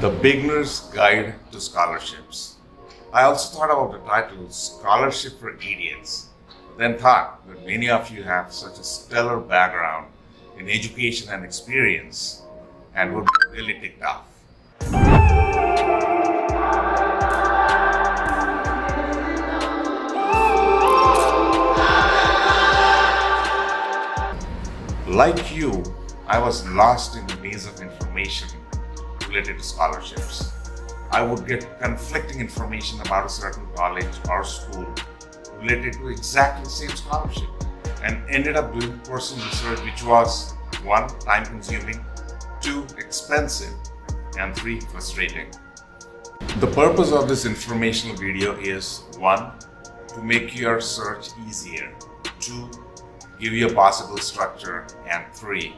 The Beginner's Guide to Scholarships. I also thought about the title Scholarship for Idiots, then thought that many of you have such a stellar background in education and experience and would be really ticked off. Like you, I was lost in the maze of information related to scholarships. I would get conflicting information about a certain college or school related to exactly the same scholarship and ended up doing personal research which was 1. Time consuming, 2. expensive, and 3. frustrating. The purpose of this informational video is 1. to make your search easier, 2. give you a possible structure, and 3.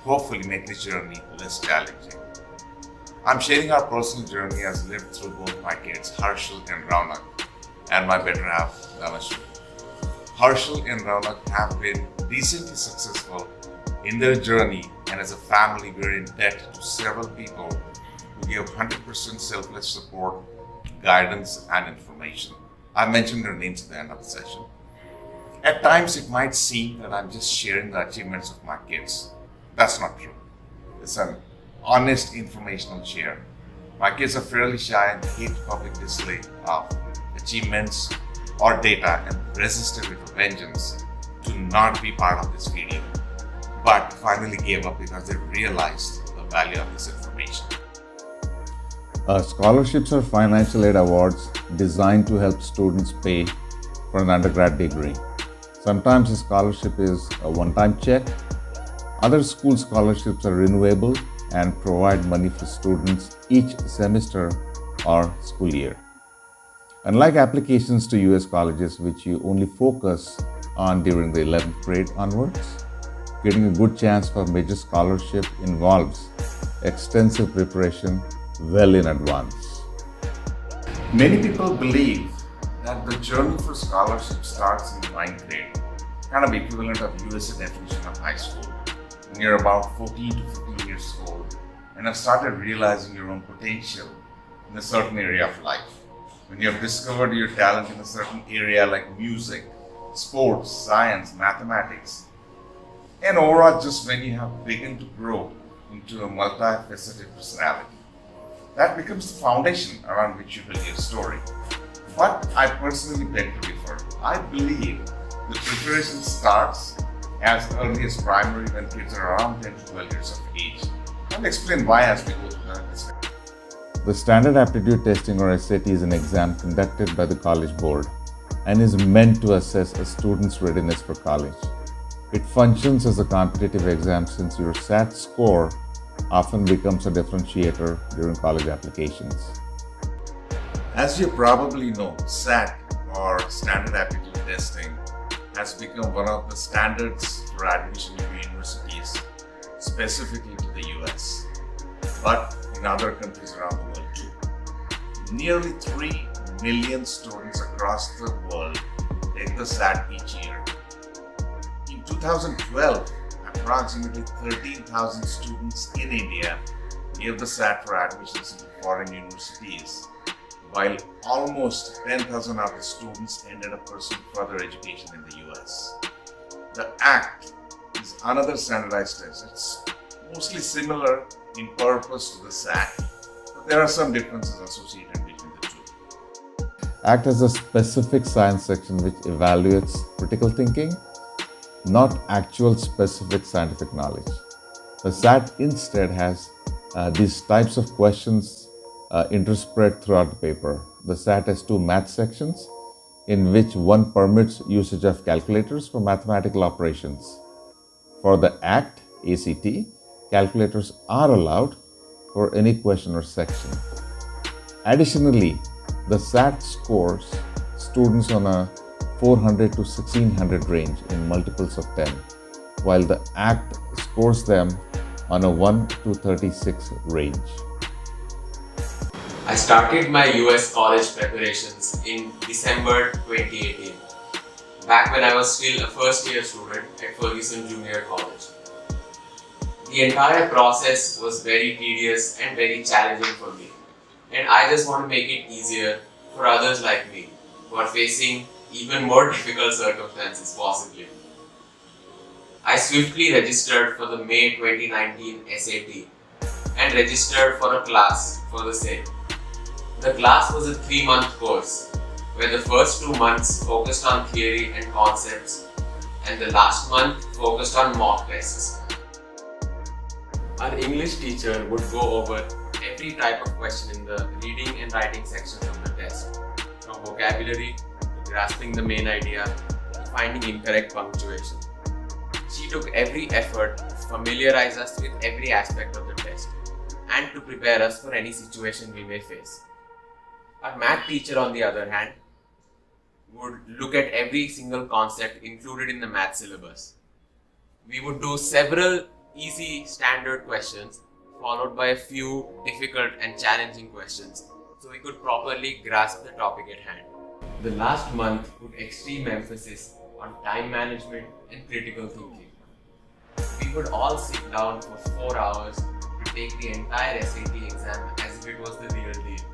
hopefully make this journey less challenging. I'm sharing our personal journey as lived through both my kids, Harshal and Raunak, and my better half, Aishwary. Harshal and Raunak have been decently successful in their journey, and as a family, we're in debt to several people who give 100% selfless support, guidance, and information. I mentioned their names at the end of the session. At times, it might seem that I'm just sharing the achievements of my kids. That's not true. It's an honest informational share. My kids are fairly shy and hate public display of achievements or data and resisted with a vengeance to not be part of this video, but finally gave up because they realized the value of this information. Scholarships are financial aid awards designed to help students pay for an undergrad degree. Sometimes a scholarship is a one-time check. Other school scholarships are renewable and provide money for students each semester or school year. Unlike applications to US colleges, which you only focus on during the 11th grade onwards, getting a good chance for major scholarship involves extensive preparation well in advance. Many people believe that the journey for scholarship starts in the 9th grade, kind of equivalent of USA definition of high school, when you're about 14 to 15 years old and have started realizing your own potential in a certain area of life. When you have discovered your talent in a certain area like music, sports, science, mathematics, and overall just when you have begun to grow into a multifaceted personality. That becomes the foundation around which you build your story. But I personally beg to differ. I believe the preparation starts as early as primary when kids are around 10 to 12 years of age. I'll explain why as we go through that discussion. The Standard Aptitude Testing or SAT is an exam conducted by the College Board and is meant to assess a student's readiness for college. It functions as a competitive exam since your SAT score often becomes a differentiator during college applications. As you probably know, SAT or Standard Aptitude Testing has become one of the standards for admission into universities, specifically to the US, but in other countries around the world too. Nearly 3 million students across the world take the SAT each year. In 2012, approximately 13,000 students in India gave the SAT for admissions into foreign universities, while almost 10,000 of the students ended up pursuing further education in the US. The ACT is another standardized test. It's mostly similar in purpose to the SAT, but there are some differences associated between the two. ACT has a specific science section which evaluates critical thinking, not actual specific scientific knowledge. The SAT instead has these types of questions interspread throughout the paper. The SAT has 2 math sections in which one permits usage of calculators for mathematical operations. For the ACT, calculators are allowed for any question or section. Additionally, the SAT scores students on a 400 to 1600 range in multiples of 10, while the ACT scores them on a 1 to 36 range. I started my US college preparations in December 2018, back when I was still a first year student at Ferguson Junior College. The entire process was very tedious and very challenging for me, and I just want to make it easier for others like me who are facing even more difficult circumstances possibly. I swiftly registered for the May 2019 SAT and registered for a class for the same. The class was a 3-month course where the first 2 months focused on theory and concepts and the last month focused on mock tests. Our English teacher would go over every type of question in the reading and writing sections of the test, from vocabulary to grasping the main idea to finding incorrect punctuation. She took every effort to familiarize us with every aspect of the test and to prepare us for any situation we may face. Our math teacher, on the other hand, would look at every single concept included in the math syllabus. We would do several easy standard questions followed by a few difficult and challenging questions so we could properly grasp the topic at hand. The last month put extreme emphasis on time management and critical thinking. We would all sit down for 4 hours to take the entire SAT exam as if it was the real deal.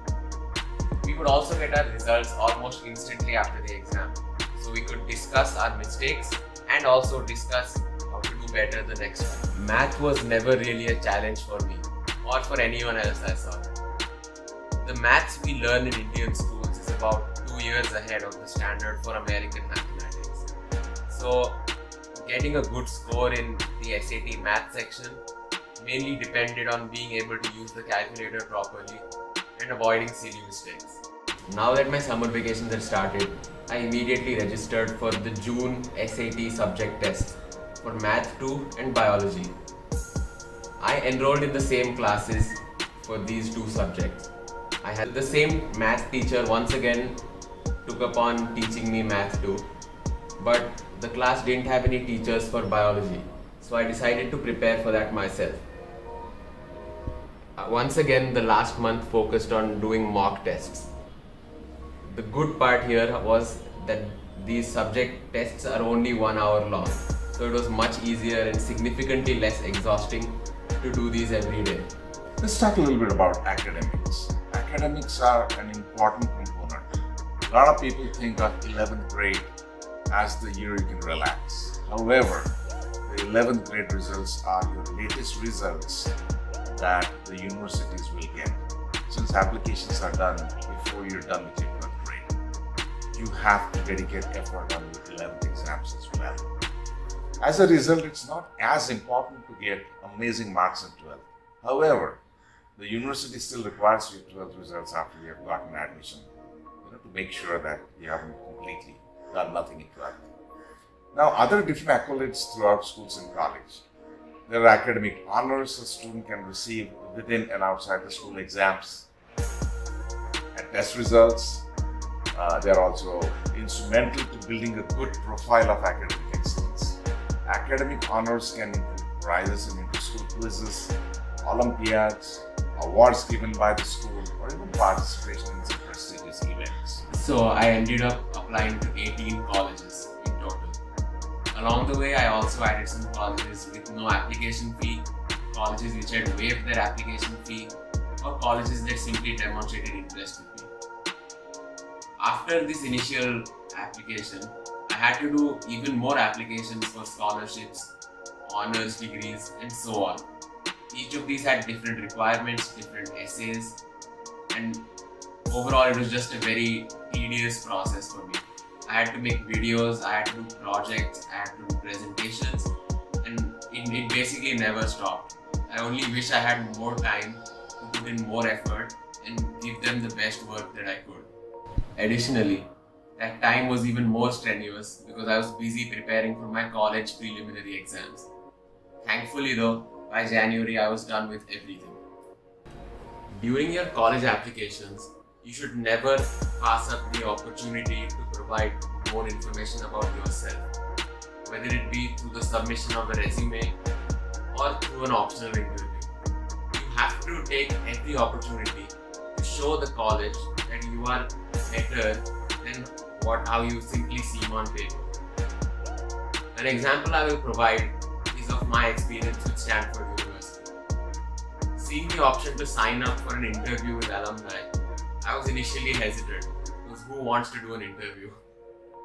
We would also get our results almost instantly after the exam, so we could discuss our mistakes and also discuss how to do better the next time. Math was never really a challenge for me or for anyone else I saw. The maths we learn in Indian schools is about 2 years ahead of the standard for American mathematics. So getting a good score in the SAT math section mainly depended on being able to use the calculator properly and avoiding silly mistakes. Now that my summer vacations had started, I immediately registered for the June SAT subject tests for Math 2 and Biology. I enrolled in the same classes for these two subjects. I had the same math teacher once again took upon teaching me Math 2, but the class didn't have any teachers for Biology, so I decided to prepare for that myself. Once again, the last month focused on doing mock tests. The good part here was that these subject tests are only 1 hour long, so it was much easier and significantly less exhausting to do these every day. Let's talk a little bit about academics. Academics are an important component. A lot of people think of 11th grade as the year you can relax. However, the 11th grade results are your latest results that the universities will get. Since applications are done before you're done with your 12th grade, you have to dedicate effort on your 11th exams as well. As a result, it's not as important to get amazing marks in 12th. However, the university still requires your 12th results after you have gotten admission, to make sure that you haven't completely done nothing in 12th. Now, other different accolades throughout schools and college. There are academic honors a student can receive within and outside the school exams and test results. They are also instrumental to building a good profile of academic excellence. Academic honors can include prizes in inter-school quizzes, Olympiads, awards given by the school, or even participation in some prestigious events. So I ended up applying to 18 colleges in total. Along the way, I also added some colleges with no application fee, colleges which had waived their application fee, or colleges that simply demonstrated interest with me. After this initial application, I had to do even more applications for scholarships, honors degrees, and so on. Each of these had different requirements, different essays, and overall it was just a very tedious process for me. I had to make videos, I had to do projects, I had to do presentations, and it basically never stopped. I only wish I had more time to put in more effort and give them the best work that I could. Additionally, that time was even more strenuous because I was busy preparing for my college preliminary exams. Thankfully though, by January I was done with everything. During your college applications, you should never pass up the opportunity to provide more information about yourself, whether it be through the submission of a resume or through an optional interview. You have to take every opportunity to show the college that you are better than how you simply seem on paper. An example I will provide is of my experience with Stanford University. Seeing the option to sign up for an interview with alumni, I was initially hesitant because who wants to do an interview?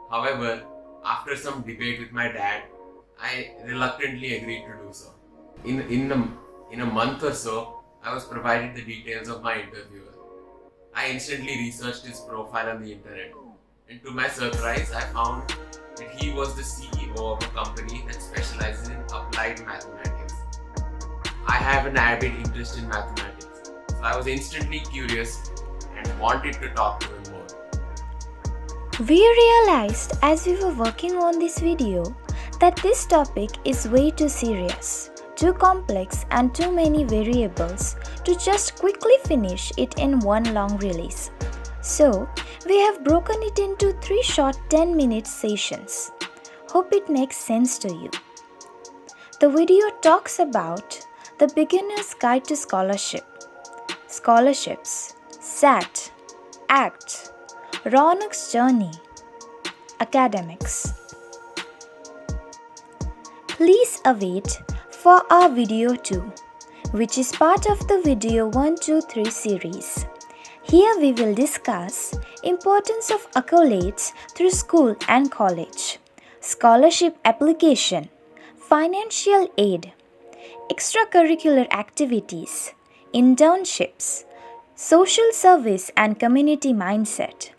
However, after some debate with my dad, I reluctantly agreed to do so. In a month or so, I was provided the details of my interviewer. I instantly researched his profile on the internet, and to my surprise, I found that he was the CEO of a company that specializes in applied mathematics. I have an avid interest in mathematics, so I was instantly curious and wanted to talk to him more. We realized as we were working on this video that this topic is way too serious, too complex and too many variables to just quickly finish it in one long release. So, we have broken it into 3 short 10-minute sessions. Hope it makes sense to you. The video talks about the beginner's guide to scholarship, scholarships, SAT, ACT, Raunak's journey, academics. Please await for our video 2, which is part of the video 1, 2, 3 series. Here we will discuss importance of accolades through school and college, scholarship application, financial aid, extracurricular activities, internships, social service and community mindset,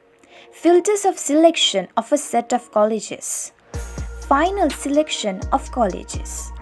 filters of selection of a set of colleges, final selection of colleges.